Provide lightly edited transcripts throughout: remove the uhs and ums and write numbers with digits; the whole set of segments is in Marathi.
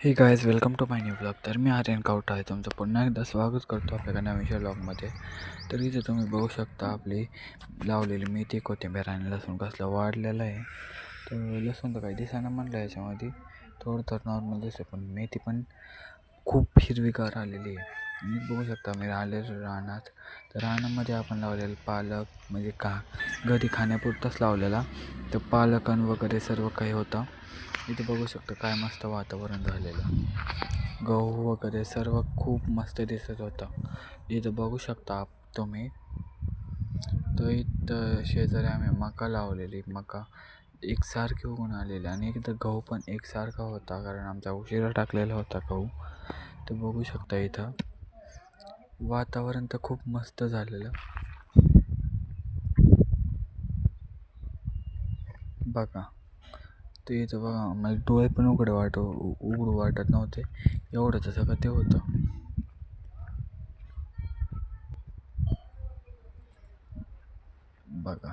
हे guys welcome to my new blog. तर मी आर्यन कावट आहे, तुमचं पुन्हा एकदा स्वागत करतो आपल्या नवीनच्या ब्लॉगमध्ये. तर इथे तुम्ही बघू शकता आपली लावलेली मेथी, कोथिंबीर आणि लसूण कसलं वाढलेलं आहे. तर लसूण तर काही दिसायला म्हणलं याच्यामध्ये थोडं तर नॉर्मल दिसतं, पण मेथी पण खूप हिरवीगार आलेली आहे. आणि बघू शकता मी आलेलं रानात. तर रानामध्ये आपण लावलेलं पालक म्हणजे घरी खाण्यापुरताच लावलेला. तर पालकन वगैरे सर्व काही होतं. इथे बघू शकता काय मस्त वातावरण झालेलं. गहू वगैरे सर्व खूप मस्त दिसत होतं. इथं बघू शकता तुम्ही. तर इथं शेजारी आम्ही मका लावलेली. मका एकसारखी उगून आलेली आणि इथं गहू पण एकसारखा होता, कारण आमचा उशिरा टाकलेला होता गहू. तर बघू शकता इथं वातावरण तर खूप मस्त झालेलं बघा. ते इथं बघा, मला डोळे पण उघडू वाटत नव्हते, एवढं तर सगळं ते होतं बघा.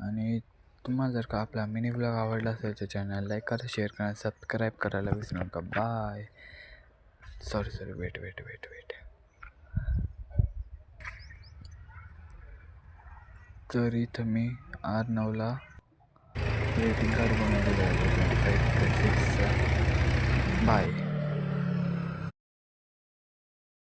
आणि तुम्हाला जर का आपला मिनी ब्लॉग आवडला असेल तर चॅनल लाईक करा, शेअर करा, सबस्क्राईब करायला विसरू नका. बाय. Sorry wait. तर इथं मी R9ला रेटिंग कार्ड बनवलेलं आहे. बाय.